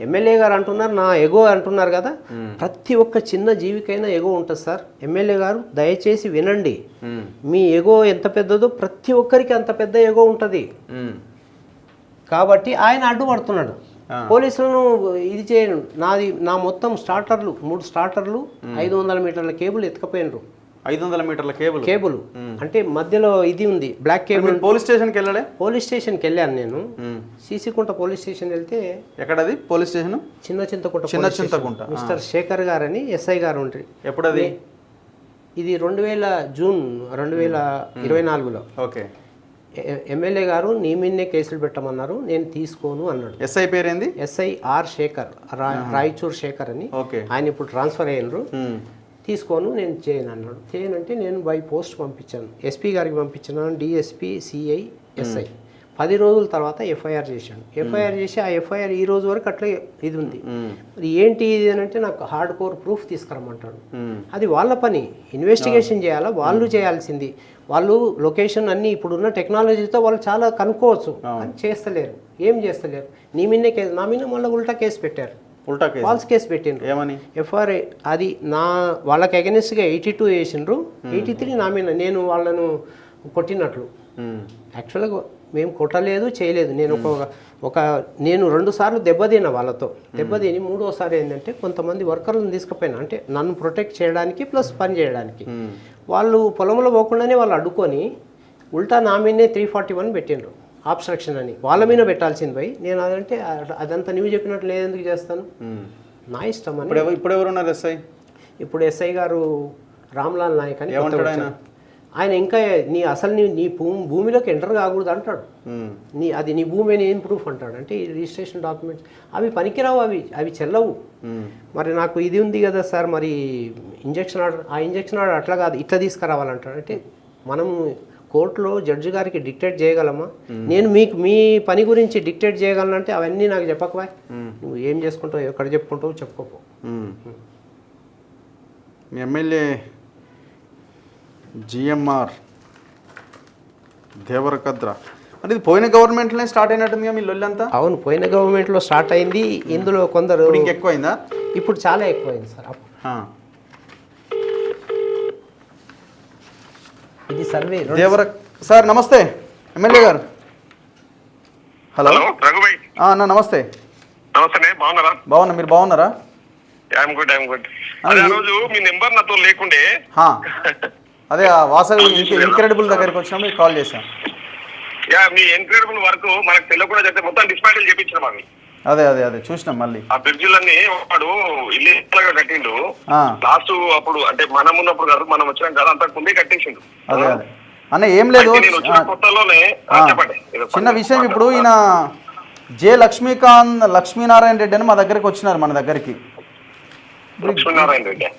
ఎమ్మెల్యే గారు అంటున్నారు నా ఎగో అంటున్నారు కదా, ప్రతి ఒక్క చిన్న జీవికైనా ఎగో ఉంటుంది సార్. ఎమ్మెల్యే గారు దయచేసి వినండి, మీ ఎగో ఎంత పెద్దదో ప్రతి ఒక్కరికి అంత పెద్ద ఎగో ఉంటుంది. కాబట్టి ఆయన అడ్డుపడుతున్నాడు. పోలీసులను ఇది చేయను, నా మొత్తం స్టార్టర్లు 3 స్టార్టర్లు 500 మీటర్ల కేబుల్ ఎత్తుకపోయినరు. 500 మీటర్ల కేబుల్ అంటే మధ్యలో ఇది ఉంది, బ్లాక్ కేబుల్. పోలీస్ స్టేషన్కి వెళ్ళాడే? పోలీస్ స్టేషన్కి వెళ్ళాను నేను. సీసీకుంట పోలీస్ స్టేషన్ వెళ్తే, ఎక్కడది పోలీస్ స్టేషన్? చిన్న చింతకుంట. మిస్టర్ శేఖర్ గారని ఎస్ఐ గారు ఉంటారు. ఎప్పుడది? ఇది 2000 జూన్ 2024లో. ఓకే. ఎమ్మెల్యే గారు నీ మీదనే కేసులు పెట్టమన్నారు, నేను తీసుకోను అన్నాడు. ఎస్ఐ పేరేంది? ఎస్ఐ ఆర్ శేఖర్, రాయచూర్ శేఖర్ అని. ఆయన ఇప్పుడు ట్రాన్స్ఫర్ అయ్యారు. తీసుకోను, నేను చేయను అన్నాడు. చేయనంటే నేను బై పోస్ట్ పంపించాను, ఎస్పీ గారికి పంపించాను, డిఎస్పీ, సిఐ, ఎస్ఐ. 10 రోజుల తర్వాత ఎఫ్ఐఆర్ చేశాను. ఎఫ్ఐఆర్ చేసి ఆ ఎఫ్ఐఆర్ ఈ రోజు వరకు అట్లా ఇది ఉంది. మరి ఏంటి ఇది అని అంటే నాకు హార్డ్ కోర్ ప్రూఫ్ తీసుకురమ్మంటాడు. అది వాళ్ళ పని, ఇన్వెస్టిగేషన్ చేయాలా, వాళ్ళు చేయాల్సింది. వాళ్ళు లొకేషన్ అన్నీ ఇప్పుడున్న టెక్నాలజీతో వాళ్ళు చాలా కనుక్కోవచ్చు, అని చేస్తలేరు. ఏం చేస్తలేరు. నీ మీదనే కేసు, నా మీద మళ్ళీ ఉల్టా కేసు పెట్టారు. ఫాల్స్ కేసు పెట్టిండ్రు. ఏమని? ఎఫ్ఐఆర్ అది వాళ్ళకి అగెనిస్ట్గా 82 వేసిండ్రు, 83 నా మీద, నేను వాళ్ళను కొట్టినట్లు. యాక్చువల్గా మేము కొట్టలేదు, చేయలేదు. నేను నేను 2 సార్లు దెబ్బతిన్నా వాళ్ళతో. దెబ్బతిని 3వసారి ఏంటంటే కొంతమంది వర్కర్లను తీసుకుపోయినా, అంటే నన్ను ప్రొటెక్ట్ చేయడానికి ప్లస్ పని చేయడానికి. వాళ్ళు పొలంలో పోకుండానే వాళ్ళు అడ్డుకొని ఉల్టా నా మీదనే 341 పెట్టిండ్రు, ఆబ్స్ట్రక్షన్ అని. వాళ్ళ మీద పెట్టాల్సింది పోయి నేను అదంటే అదంతా నువ్వు చెప్పినట్లు నేను ఎందుకు చేస్తాను, నా ఇష్టం అని. ఇప్పుడు ఎవరున్నారు ఎస్ఐ? ఇప్పుడు ఎస్ఐ గారు రామ్లాల్ నాయక్ అని. ఆయన ఇంకా నీ భూమిలోకి ఎంటర్ కాకూడదు అంటాడు. నీ భూమి అని ఏం ప్రూఫ్ అంటాడు అంటే రిజిస్ట్రేషన్ డాక్యుమెంట్స్ అవి పనికిరావు, అవి చెల్లవు. మరి నాకు ఇది ఉంది కదా సార్, మరి ఇంజక్షన్ ఆర్డర్, ఆ ఇంజక్షన్ ఆర్డర్ అట్లా కాదు ఇట్లా తీసుకురావాలంటాడు. అంటే మనం కోర్టులో జడ్జి గారికి డిక్టేట్ చేయగలమా? నేను మీ పని గురించి డిక్టేట్ చేయగలనంటే అవన్నీ నాకు చెప్పకపోయా, నువ్వు ఏం చేసుకుంటావు, ఎక్కడ చెప్పుకుంటావు చెప్పుకోపో. మీ ఎమ్మెల్యే జిఎంఆర్ దేవరకద్ర అంటే ఇది పోయిన గవర్నమెంట్లోనే స్టార్ట్ అయినట్టుందిగా మీ లొల్లంతా? అవును, పోయిన గవర్నమెంట్లో స్టార్ట్ అయింది. ఇందులో కొందరు ఇంకెక్కువైందా? ఇప్పుడు చాలా ఎక్కువైంది సార్. ఇది సర్వే. సార్ నమస్తే ఎమ్మెల్యే గారు. హలో రఘుభాయ్. అన్న నమస్తే. నమస్తే, బాగున్నారా? బాగున్నా, మీరు బాగున్నారా? గుడ్. అదే రోజు మీ నెంబర్ నాతో లేకుండే, అదే వాసవి ఇన్క్రెడిబుల్ దగ్గరికి వచ్చినప్పుడు కాల్ చేశాను. మీ ఇన్క్రెడిబుల్ వర్క్ మనకు తెలియకుండా చేస్తే మొత్తం డిస్మాంటిల్ చేయించినాం అవి. అదే చూసినాం. మళ్ళీ ఆ బ్రిడ్జిలన్నీ వాడు ఇల్లీగల్ గా కట్టిండు. లాస్ట్ అప్పుడు అంటే మనం ఉన్నప్పుడు కాదు, మనం వచ్చినాం కదా, అంతకు ముందే కట్టేసిండు. అదే అన్న ఏం లేదు, కొత్తలోనే చెప్పండి చిన్న విషయం. ఇప్పుడు ఈయన జె లక్ష్మీనారాయణ రెడ్డి అని మా దగ్గరికి వచ్చినారు, మన దగ్గరికి. లక్ష్మీనారాయణ రెడ్డి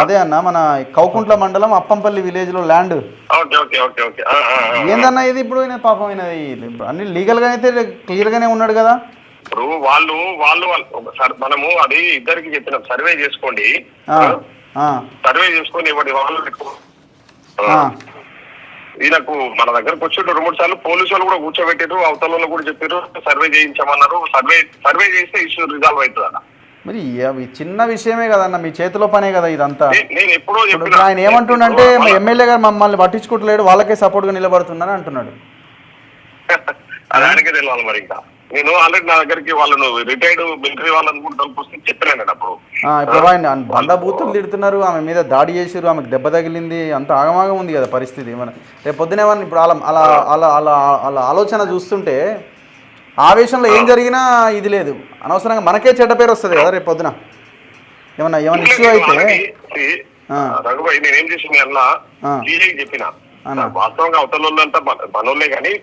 అదే అన్న, మన కౌకుంట్ల మండలం అప్పంపల్లి విలేజ్ లో ల్యాండ్. ఏందన్నా ఇది? ఇప్పుడు పాపం అన్ని లీగల్ గా అయితే క్లియర్ గానే ఉన్నాడు కదా. ఇప్పుడు వాళ్ళు మనము అది ఇద్దరికి చెప్పినాం, సర్వే చేసుకోండి, సర్వే చేసుకొని ఇవ్వండి. వాళ్ళు ఈయనకు మన దగ్గరకు వచ్చి 2-3 సార్లు పోలీసు వాళ్ళు కూడా కూర్చోబెట్టారు, అవతల కూడా చెప్పారు, సర్వే చేయించమన్నారు. సర్వే చేస్తే ఇష్యూ రిజాల్వ్ అవుతుంది అన్న. మరి చిన్న విషయమే కదన్న, మీ చేతిలో పనే కదా ఇదంతా. నేను ఎప్పుడో చెప్పిన, ఆయన ఏమంటుండంటే మా ఎమ్మెల్యే గారు మమ్మల్ని పట్టించుకోవట్లేడు, వాళ్ళకే సపోర్ట్ గా నిలబడుతుందని అంటున్నాడు. దానికే తెలియాలి మరి. ఇంకా నేను ఆల్రెడీ నా దగ్గరికి వాళ్ళను రిటైర్డ్ మిలిటరీ వాళ్ళని కూడా తలుపుకొస్తే చెప్పినాను అప్పుడు. ఇప్పుడు ఆయన బండబూతులు తిడుతున్నారు, ఆమె మీద దాడి చేసారు, ఆమెకు దెబ్బ తగిలింది, అంత ఆగమాగం ఉంది కదా పరిస్థితి. మన రేపు పొద్దునే ఇప్పుడు అలా ఆలోచన చూస్తుంటే ఆవేశంలో ఏం జరిగినా ఇది లేదు, అనవసరంగా మనకే చెడ్డ పేరు వస్తుంది కదా రేపు పొద్దున. ఏమన్నా ఇష్యూ అయితే రఘుబాయ్ నేనేం చేసింది అలా చెప్పిన, వాస్తవంగా అవతలంతా మనోళ్ళే కానీ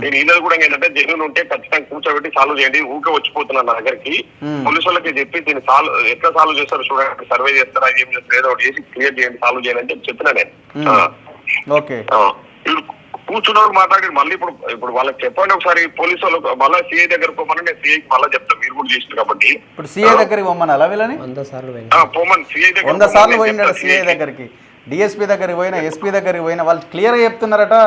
నేను ఈయన కూడా ఏంటంటే జెన్యూన్ ఉంటే ఖచ్చితంగా కూర్చోబెట్టి సాల్వ్ చేయండి, ఊకే వచ్చిపోతున్నాను నా దగ్గరికి. పోలీసు వాళ్ళకి చెప్పి దీన్ని ఎట్లా సాల్వ్ చేస్తారు చూడండి, సర్వే చేస్తారా ఏం చేస్తారు, ఏదో ఒకటి చేసి క్లియర్ చేయండి, సాల్వ్ చేయండి అని చెప్పి చెప్పినా నేను. కూర్చున్నప్పుడు మాట్లాడి మళ్ళీ ఇప్పుడు వాళ్ళకి చెప్పండి ఒకసారి పోలీసు వాళ్ళు మళ్ళీ సిఐ దగ్గరకు పోమని నేను సిఐకి మళ్ళీ చెప్తాను మీరు కూడా చేసిన కాబట్టి ఇప్పుడు సిఐ దగ్గరికి పోమని అలా వీళ్ళని 100 సార్లు పోమని సిఐ దగ్గర 100 సార్లు పోయినాడు సిఐ దగ్గరికి, డిఎస్పీ దగ్గరికి పోయినా, ఎస్పీ దగ్గరికి పోయినా, వాళ్ళు క్లియర్గా చెప్తున్నారట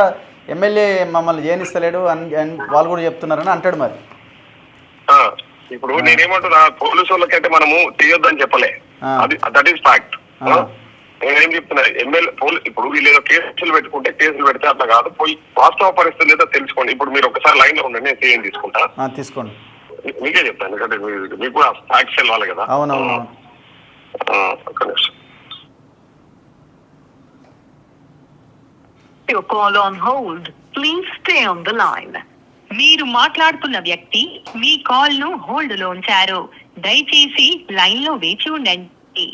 ఎమ్మెల్యే మమ్మల్ని చేయనిస్తలేడు అని వాళ్ళు కూడా చెప్తున్నారని అంటాడు. మరి ఇప్పుడు నేనేమంటున్నా పోలీసు వాళ్ళకైతే మనము చేయొద్దని చెప్పలే, అది దట్ ఈస్ ఫ్యాక్ట్. నేనేం చెప్తున్నా ఎమ్మెల్యే ఇప్పుడు వీళ్ళు ఏదో కేసులు పెట్టుకుంటే కేసులు పెడితే అట్లా కాదు, పోయి వాస్తవ పరిస్థితులు ఏదో తెలుసుకోండి. ఇప్పుడు మీరు ఒకసారి లైన్ లో ఉండండి, నేను సీఎం తీసుకుంటా, తీసుకోండి, మీకే చెప్తాను ఎందుకంటే మీకు కూడా ఫ్యాక్ట్స్ వెళ్ళాలి కదా. అవునవును. ఒక్క నిమిషం. Your call on hold. Please stay on the line. మీరు మాట్లాడుతున్న వ్యక్తి మీ కాల్ ను హోల్డ్ లో ఉంచారు, దయచేసి లైన్ లో వేచి ఉండండి.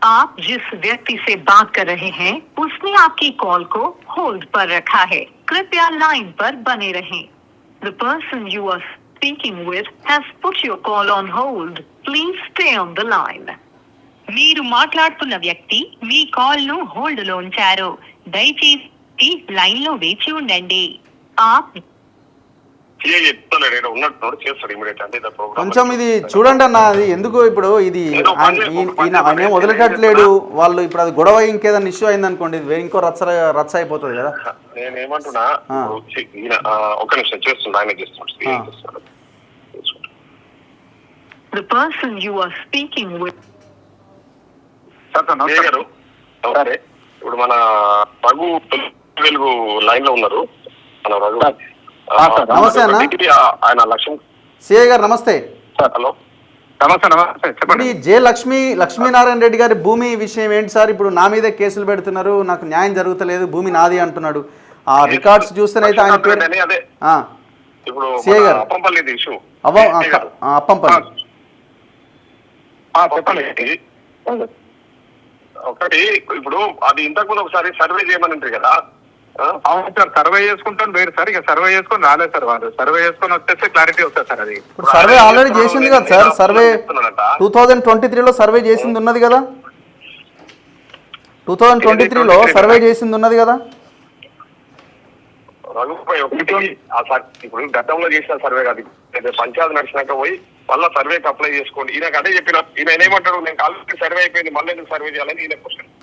आप जिस व्यक्ति से बात कर रहे हैं उसने आपकी कॉल को होल्ड पर रखा है, कृपया लाइन पर बने रहें. The person you are speaking with has put your call on hold. Please stay on the line. మీరు మాట్లాడుతున్న వ్యక్తి మీ కాల్ ను హోల్డ్ లో ఉంచారు, దయచేసి లైన్ లో వేచి ఉండండి. కొంచెం ఇది చూడండి అన్న, అది ఎందుకు ఇప్పుడు ఇది ఆయన వదిలేటట్లేడు. వాళ్ళు ఇప్పుడు అది గొడవ ఇంకేదైనా ఇష్యూ అయింది అనుకోండి, ఇంకో రచ్చ అయిపోతుంది కదా. నేనేమంటున్నా ఒక నిమిషం చేస్తుండే ఆయన చేస్తున్నాడు. The person you are speaking with. గారు సరే, ఇప్పుడు మన రఘు వెలుగు లైన్ లో ఉన్నారు. మన రఘు నమస్తే అన్న. ఆయన లక్ష్మీ సిఐ గారు నమస్తే. హలో నమస్తే. నమస్తే చెప్పండి. లక్ష్మీనారాయణ రెడ్డి గారి భూమి విషయం ఏంటి సార్? ఇప్పుడు నా మీదే కేసులు పెడుతున్నారు, నాకు న్యాయం జరుగుతలేదు, భూమి నాది అంటున్నాడు. ఆ రికార్డ్స్ చూస్తేనైతే ఆయన పేరు అదే ఇప్పుడు సిఐ గారు అప్పంపల్లి ఇష్యూ అప్పంపల్లి ఒకటి. ఇప్పుడు అది ఇంతకు ముందు ఒకసారి సర్వే చేయమని ఉంటుంది కదా. అవును సార్, సర్వే చేసుకుంటాను వేరు సార్, ఇక సర్వే చేసుకొని రాలేదు సార్. వాళ్ళు సర్వే చేసుకొని వచ్చేస్తే క్లారిటీ వస్తుంది సార్. అది ఇప్పుడు సర్వే ఆల్రెడీ చేసింది కదా సార్, సర్వే 2023లో సర్వే చేసింది ఉన్నది కదా, 2023లో సర్వే చేసింది ఉన్నది కదా. రఘుపై ఒకటి ఇప్పుడు గతంలో చేసిన సర్వే కాదు, పంచాయతీ నడిచినాక పోయి మళ్ళీ సర్వేకి అప్లై చేసుకోండి. ఈయనకు అదే చెప్పిన, ఈయన ఏమంటాడు, నేను ఆల్రెడీ సర్వే అయిపోయింది మళ్ళీ ఎందుకు సర్వే చేయాలని ఈయన క్వశ్చన్.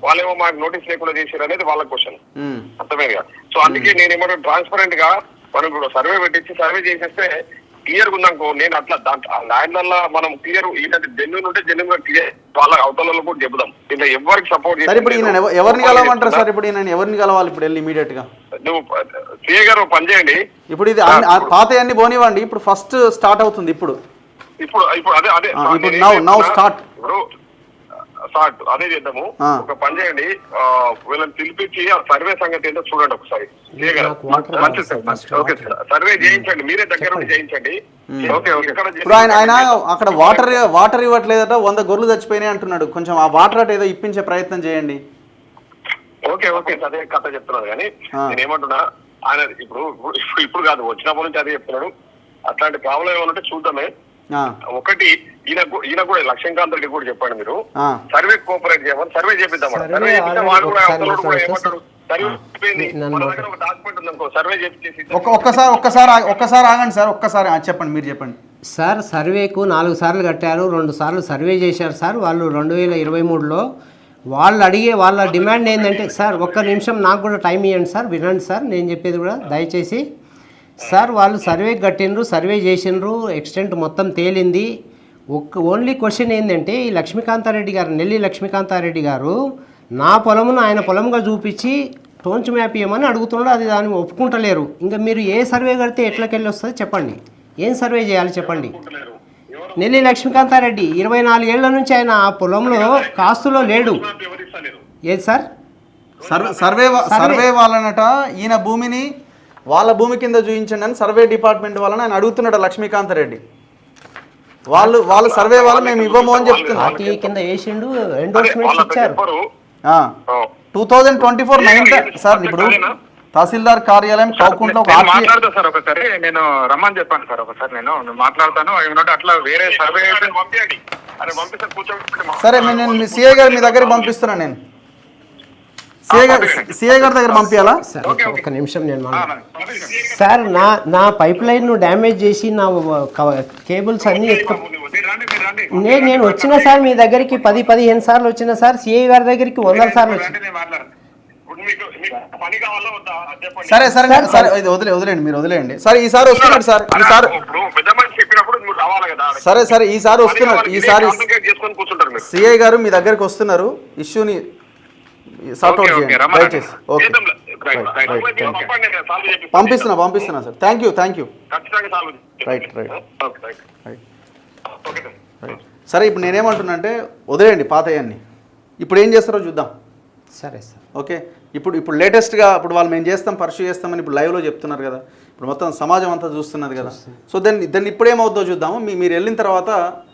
వాళ్ళేమో మాకు నోటీస్ లేకుండా చేశారు అనేది వాళ్ళ క్వశ్చన్, అర్థమైంది కదా. సో అందుకే నేను ఏమంటాను, ట్రాన్స్పరెంట్ గా మనం ఇప్పుడు సర్వే పెట్టించి సర్వే చేసేస్తే క్లియర్ గా ఉందనుకో. నేను అట్లా ల్యాండ్లలో మనం క్లియర్ ఏంటంటే జెన్యున్ ఉంటే జెన్యున్ గా క్లియర్ వాళ్ళ అవతలలో కూడా చెబుదాం. ఇలా ఎవరికి సపోర్ట్ చేయాలి. ఇప్పుడు ఈయన ఎవరిని కలవమంటారు సార్? ఇప్పుడు ఈయన ఎవరిని కలవాలి ఇప్పుడు వెళ్ళి ఇమీడియట్ గా? నువ్వు సిఏ గారు పని చేయండి. ఇప్పుడు ఇది పాత అన్ని పోనివ్వండి, ఇప్పుడు ఫస్ట్ స్టార్ట్ అవుతుంది. ఇప్పుడు అదే స్టార్ట్ అదే చేద్దాము. ఒక పని చేయండి, వీళ్ళని పిలిపించి ఆ సర్వే సంగతి ఏంటో చూడండి ఒకసారి. సర్వే చేయించండి, మీరే దగ్గర ఉండి చేయించండి. ఇప్పుడు ఆయన అక్కడ వాటర్ ఇవ్వట్లేదట, 100 గొర్రెలు చచ్చిపోయినాయి అంటున్నాడు. కొంచెం ఆ వాటర్ అటు ఏదో ఇప్పించే ప్రయత్నం చేయండి. ఓకే అదే కథ చెప్తున్నాను కానీ నేను ఏమంటున్నా, ఆయన ఇప్పుడు కాదు వచ్చినప్పటి నుంచి అదే చెప్తున్నాడు. అట్లాంటి ప్రాబ్లం ఏమైనా ఉంటే చూద్దామే. ఒకటి ఈయన కూడా లక్ష్మీకాంత్ రెడ్డి కూడా చెప్పండి, మీరు సర్వే కోఆపరేట్ చేయమని, సర్వే చేపిద్దాం. సర్వే చేపిస్తే వాళ్ళు కూడా ఏమంటారు, సర్వే డాక్యుమెంట్ ఉందనుకో, సర్వే చేసి ఒక్కసారి ఆగండి సార్, ఒక్కసారి చెప్పండి, మీరు చెప్పండి సార్. సర్వేకు 4 సార్లు కట్టారు, 2 సార్లు సర్వే చేశారు సార్ వాళ్ళు 2023లో. వాళ్ళు అడిగే వాళ్ళ డిమాండ్ ఏంటంటే, సార్ ఒక్క నిమిషం నాకు కూడా టైం ఇవ్వండి సార్, వినండి సార్ నేను చెప్పేది కూడా దయచేసి. సార్ వాళ్ళు సర్వే కట్టినరు, సర్వే చేసినారు, ఎక్స్టెంట్ మొత్తం తేలింది. ఓన్లీ క్వశ్చన్ ఏంటంటే, ఈ లక్ష్మీకాంతారెడ్డి గారు, నెల్లి లక్ష్మీకాంతారెడ్డి గారు నా పొలమును ఆయన పొలంగా చూపించి టోంచ్ మ్యాప్ ఇవ్వమని అడుగుతున్నాడు. అది దాన్ని ఒప్పుకుంటలేరు. ఇంకా మీరు ఏ సర్వే కడితే ఎట్లకెళ్ళి వస్తుంది చెప్పండి, ఏం సర్వే చేయాలి చెప్పండి. నెల్లి లక్ష్మీకాంతారెడ్డి 24 ఏళ్ల నుంచి ఆయన ఆ పొలంలో కాస్తులో లేడు. ఏది సార్? సర్వే వాళ్ళనట ఈయన భూమిని వాళ్ళ భూమి కింద చూపించండి అని సర్వే డిపార్ట్మెంట్ వాళ్ళని ఆయన అడుగుతున్నాడు లక్ష్మీకాంతారెడ్డి. వాళ్ళు సర్వే వాళ్ళు మేము ఇవ్వము అని చెప్తున్నారు. కింద వేసిండు, ఎండోర్స్మెంట్స్ ఇచ్చారు. 2024 9th సార్. ఇప్పుడు తహసీల్దార్ కార్యాలయం కౌకుంట్లో మాట్లాడతా సార్ ఒకసారి, నేను రమ్మని చెప్పాను సార్. ఒకసారి నేను మాట్లాడతాను. అట్లా వేరే సర్వే సరే నేను మీ సిఐ గారు మీ దగ్గర పంపిస్తున్నాను. నేను సిఐ గారి దగ్గర పంపించాలా? సార్ ఒక్క నిమిషం నేను సార్ నా పైప్ లైన్ డ్యామేజ్ చేసి నా కేబుల్స్ అన్నీ నేను వచ్చిన సార్ మీ దగ్గరికి 10-15 సార్లు వచ్చిన సార్, సిఐ గారి దగ్గరికి 100 సార్లు వచ్చిన. సరే సరే సరే ఇది వదిలేండి, మీరు వదిలేయండి. సరే ఈసారి వస్తున్నాడు సార్, ఈసారి సరే సరే ఈసారి వస్తున్నారు, ఈసారి సిఐ గారు మీ దగ్గరికి వస్తున్నారు, ఇష్యూని సార్ట్అవుట్ చేయండి దయచేసి. ఓకే పంపిస్తున్నా సార్. Thank you right. సరే ఇప్పుడు నేనేమంటున్నా అంటే వదిలేయండి పాతయ్యాన్ని, ఇప్పుడు ఏం చేస్తారో చూద్దాం. సరే సార్ ఓకే. ఇప్పుడు లేటెస్ట్గా ఇప్పుడు వాళ్ళు మేము చేస్తాం పర్సూ చేస్తామని ఇప్పుడు లైవ్లో చెప్తున్నారు కదా, ఇప్పుడు మొత్తం సమాజం అంతా చూస్తున్నది కదా. సో దాన్ని ఇప్పుడేమవుద్దో చూద్దాము. మీరు వెళ్ళిన తర్వాత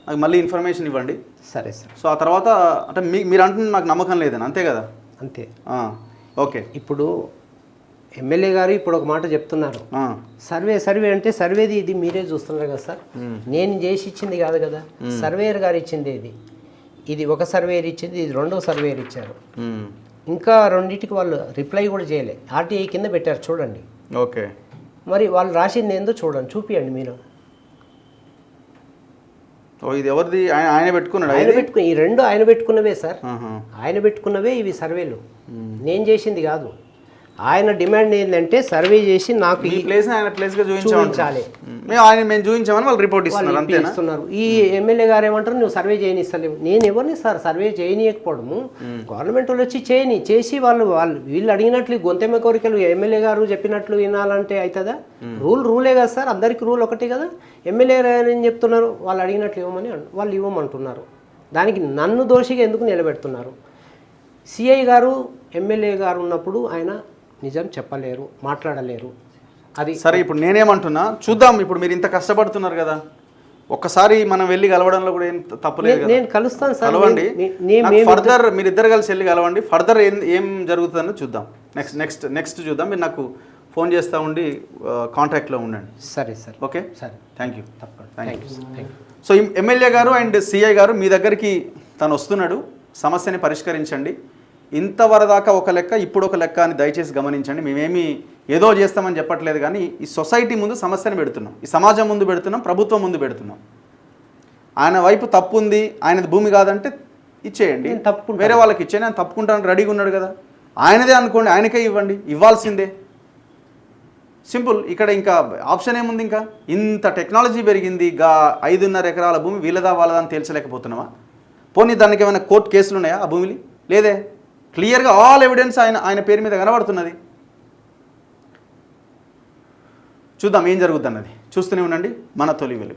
నాకు మళ్ళీ ఇన్ఫర్మేషన్ ఇవ్వండి. సరే సార్. సో ఆ తర్వాత అంటే మీరు అంటున్న నాకు నమ్మకం లేదని, అంతే కదా? అంతే. ఓకే. ఇప్పుడు ఎమ్మెల్యే గారు ఇప్పుడు ఒక మాట చెప్తున్నారు, సర్వే అంటే సర్వేది ఇది మీరే చూస్తున్నారు కదా సార్, నేను చేసి ఇచ్చింది కాదు కదా, సర్వేయర్ గారు ఇచ్చింది ఇది ఒక సర్వేయర్ ఇచ్చింది, ఇది రెండో సర్వేయర్ ఇచ్చారు. ఇంకా రెండింటికి వాళ్ళు రిప్లై కూడా చేయలే, ఆర్టీఐ కింద పెట్టారు చూడండి. ఓకే. మరి వాళ్ళు రాసింది ఏందో చూడండి, చూపియండి మీరు. ఇది ఎవరిది? ఆయన పెట్టుకున్నాడు? ఆయన పెట్టుకుని ఈ రెండు ఆయన పెట్టుకున్నవే సార్, ఆయన పెట్టుకున్నవే ఇవి సర్వేలు, నేను చేసింది కాదు. ఆయన డిమాండ్ ఏంటంటే సర్వే చేసి నాకు ఈ ప్లేస్ ఆయన ప్లేస్గా చూపించాలి, మేము చూపించామని వాళ్ళు రిపోర్ట్ ఇస్తున్నారు. ఈ ఎమ్మెల్యే గారు ఏమంటారు, నువ్వు సర్వే చేయనిస్తలేవు. నేను ఎవరిని సార్ సర్వే చేయనీయకపోవడము, గవర్నమెంట్ వాళ్ళు వచ్చి చేసి వీళ్ళు అడిగినట్లు గొంతెమ్మ కోరికలు ఎమ్మెల్యే గారు చెప్పినట్లు వినాలంటే అవుతుందా? రూలే కదా సార్, అందరికీ రూల్ ఒకటే కదా. ఎమ్మెల్యే గారు ఏం చెప్తున్నారు, వాళ్ళు అడిగినట్లు వాళ్ళు ఇవ్వమంటున్నారు. దానికి నన్ను దోషిగా ఎందుకు నిలబెడుతున్నారు? సిఐ గారు ఎమ్మెల్యే గారు ఉన్నప్పుడు ఆయన నిజం చెప్పలేరు, మాట్లాడలేరు. అది సరే. ఇప్పుడు నేనేమంటున్నా చూద్దాం, ఇప్పుడు మీరు ఇంత కష్టపడుతున్నారు కదా, ఒక్కసారి మనం వెళ్ళి కలవడంలో కూడా ఏం తప్పలేదు. నేను కలుస్తాను సార్, కలవండి. ఫర్దర్ మీరిద్దరు కలిసి వెళ్ళి కలవండి, ఫర్దర్ ఏం జరుగుతుందని చూద్దాం. నెక్స్ట్ చూద్దాం. మీరు నాకు ఫోన్ చేస్తూ ఉండి కాంటాక్ట్లో ఉండండి. సరే సార్. ఓకే. సరే. Thank you. Thank you. So MLA గారు అండ్ సిఐ గారు మీ దగ్గరికి తను వస్తున్నాడు, సమస్యని పరిష్కరించండి. ఇంతవరదాకా ఒక లెక్క, ఇప్పుడు ఒక లెక్క అని దయచేసి గమనించండి. మేమేమి ఏదో చేస్తామని చెప్పట్లేదు, కానీ ఈ సొసైటీ ముందు సమస్యను పెడుతున్నాం, ఈ సమాజం ముందు పెడుతున్నాం, ప్రభుత్వం ముందు పెడుతున్నాం. ఆయన వైపు తప్పు ఉంది, ఆయనది భూమి కాదంటే ఇచ్చేయండి, వేరే వాళ్ళకి ఇచ్చేయండి. ఆయన తప్పుకుంటానికి రెడీగా ఉన్నాడు కదా, ఆయనదే అనుకోండి, ఆయనకే ఇవ్వండి, ఇవ్వాల్సిందే. సింపుల్. ఇక్కడ ఇంకా ఆప్షన్ ఏముంది? ఇంకా ఇంత టెక్నాలజీ పెరిగింది, 5.5 ఎకరాల భూమి వీళ్ళదా వాళ్ళదా అని తేల్చలేకపోతున్నావా? పోనీ దానికి ఏమైనా కోర్టు కేసులు ఉన్నాయా ఆ భూమిని? లేదే. క్లియర్గా ఆల్ ఎవిడెన్స్ ఆయన పేరు మీద కనబడుతున్నది. చూద్దాం ఏం జరుగుతుంది అన్నది. చూస్తూనే ఉండండి మన తొలి వెలుగు.